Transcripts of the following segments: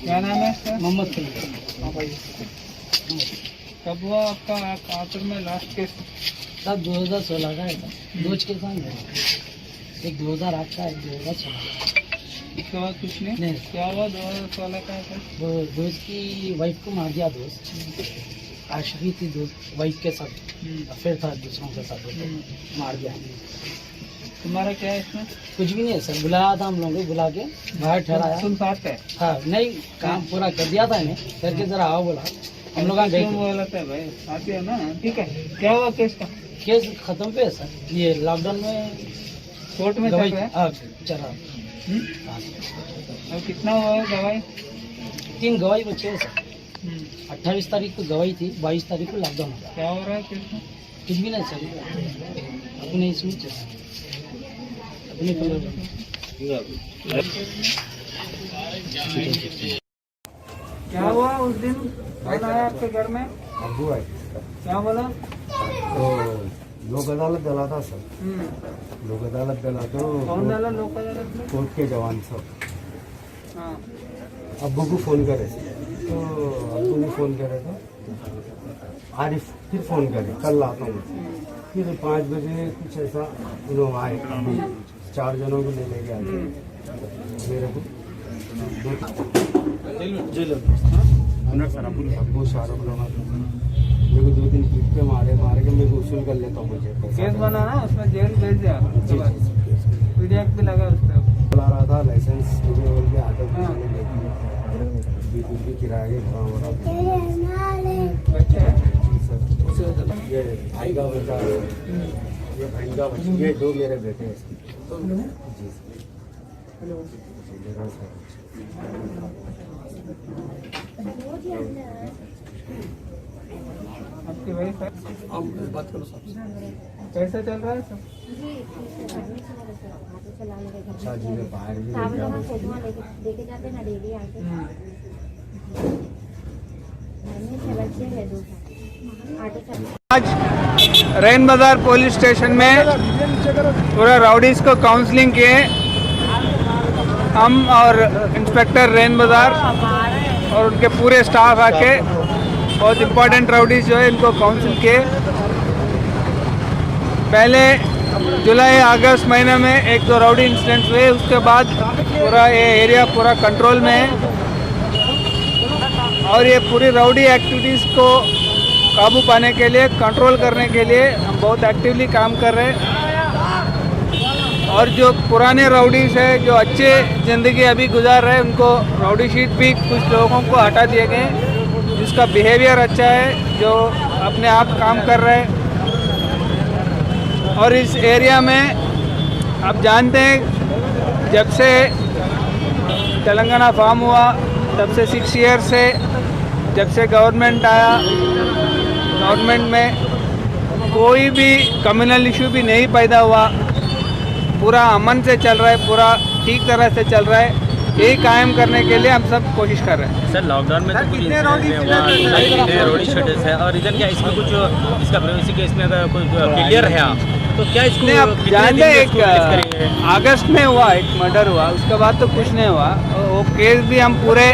क्या नाम है इसका? मोहम्मद सलीम। कब हुआ आपका आखिर में लास्ट केस? सब 2016 का है सर। दो केस हैं, एक 2008 का, एक 2016 का। इसके बाद कुछ नहीं? क्या हुआ 2016 का? वो दोस्त की वाइफ को मार दिया। दोस्त आशिकी थी, दोस्त वाइफ के साथ अफेयर था दूसरों के साथ, मार दिया। तुम्हारा क्या है इसमें? कुछ भी नहीं है सर, बुलाया था हम लोगों को, बुला के बाहर ठहराया। तुम साथ है? हाँ, नहीं काम पूरा कर दिया था इन्हें, करके जरा आओ बोला, हम लोग गए। बोला था भाई साथ ही हो ना? ठीक है, क्या हुआ केस का? केस खत्म पे है सर, ये लॉकडाउन में कोर्ट में चल रहा है? चला। और कितना हुआ है गवाही? 3 गवाही बचे हैं सर। 28 तारीख को गवाही थी, 22 तारीख को लॉकडाउन हो गया। क्या हो रहा है केस में? कुछ भी नहीं सर, अपने इसमें अपने क्या हुआ उस दिन? कौन आया आपके घर में? अब्बू है। क्या बोला? तो लोक अदालत डला था सर। लोक अदालत डला तो कौन डाला लोक अदालत में? कोर्ट के जवान सब हाँ। अब्बू को फ़ोन करे, तो अब्बू ने फ़ोन करे तो आरिफ फिर फ़ोन करे, कल आता हूँ। फिर 5 बजे कुछ ऐसा लोग आए, 4 जनों को ले लेके आए मेरे को। अब्बू शाहरुख लोग मेरे को 2 दिन पीट के मारे के मेरे को वसूल कर लेता हूँ। मुझे केस बना ना, उसमें जेल भेज दिया। पीडीएफ भी लगा उस पर। बुला रहा था लाइसेंस मुझे बोल के आटे भी किराए के भरा हो रहा था। ये भाई का बेटा, ये बहन का बच्चा, ये 2 मेरे बेटे हैं। जी सर। आपकी वाइफ है? बात करो साहब। कैसे चल रहा है सब? अच्छा जी ने बाहर भी लेके जाते ना डेली आके। आज रैन बाजार पुलिस स्टेशन में पूरा राउडीज को काउंसलिंग किए हम और इंस्पेक्टर रैन बाजार और उनके पूरे स्टाफ आके। बहुत इम्पोर्टेंट राउडीज जो है इनको काउंसिल किए। पहले जुलाई अगस्त महीने में 1-2 राउडी इंसिडेंट्स हुए, उसके बाद पूरा ये एरिया पूरा कंट्रोल में है और ये पूरी राउडी एक्टिविटीज़ को काबू पाने के लिए, कंट्रोल करने के लिए हम बहुत एक्टिवली काम कर रहे हैं। और जो पुराने राउडीज है, जो अच्छे ज़िंदगी अभी गुजार रहे हैं, उनको राउडी शीट भी कुछ लोगों को हटा दिए गए, जिसका बिहेवियर अच्छा है, जो अपने आप काम कर रहे हैं। और इस एरिया में आप जानते हैं, जब से तेलंगाना फॉर्म हुआ तब से 6 ईयर से, जब से गवर्नमेंट आया, गवर्नमेंट में कोई भी कम्युनल इशू भी नहीं पैदा हुआ। पूरा अमन से चल रहा है, पूरा ठीक तरह से चल रहा है। यही कायम करने के लिए हम सब कोशिश कर रहे हैं। सर लॉकडाउन में तो कुछ रोडी शूटर्स है और इधर क्या इसमें कुछ इसका प्राइवेसी केस में अगर कोई क्लियर है तो क्या इसको नहीं, आप जानते हैं एक अगस्त में हुआ, एक मर्डर हुआ, उसके बाद तो कुछ नहीं हुआ। वो केस भी हम पूरे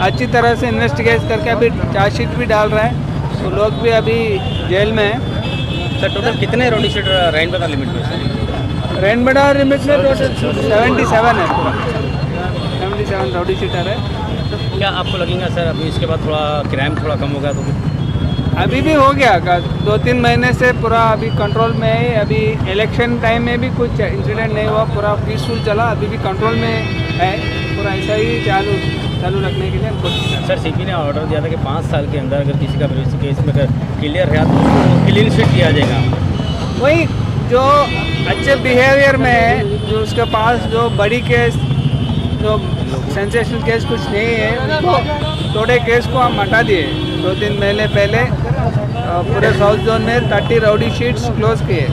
अच्छी तरह से इन्वेस्टिगेट करके अभी चार्जशीट भी डाल रहे हैं, तो लोग भी अभी जेल में हैं। सर टोटल कितने रोडी शूटर रैन बाजार लिमिट में? रैन बाजार लिमिट में टोटल 77 है, पूरा 77 राउडी शूटर है। क्या आपको लगेगा सर अभी इसके बाद थोड़ा क्राइम थोड़ा कम होगा? तो अभी भी हो गया, 2-3 महीने से पूरा अभी कंट्रोल में है। अभी इलेक्शन टाइम में भी कुछ इंसिडेंट नहीं हुआ, पूरा पीसफुल चला, अभी भी कंट्रोल में है। पूरा ऐसा ही चालू रखने के लिए कोशिश कर। सर सीपी ने ऑर्डर दिया था कि 5 साल के अंदर अगर किसी का प्राइवेसी केस में अगर क्लियर है तो उसको क्लीन चिट दिया जाएगा। वही जो अच्छे बिहेवियर में है, जो उसके पास जो बड़ी केस, जो सेंसेशनल केस कुछ नहीं है, उनको थोड़े केस को हम हटा दिए। 2-3 महीने पहले पूरे साउथ जोन में 30 राउडी शीट्स क्लोज किए।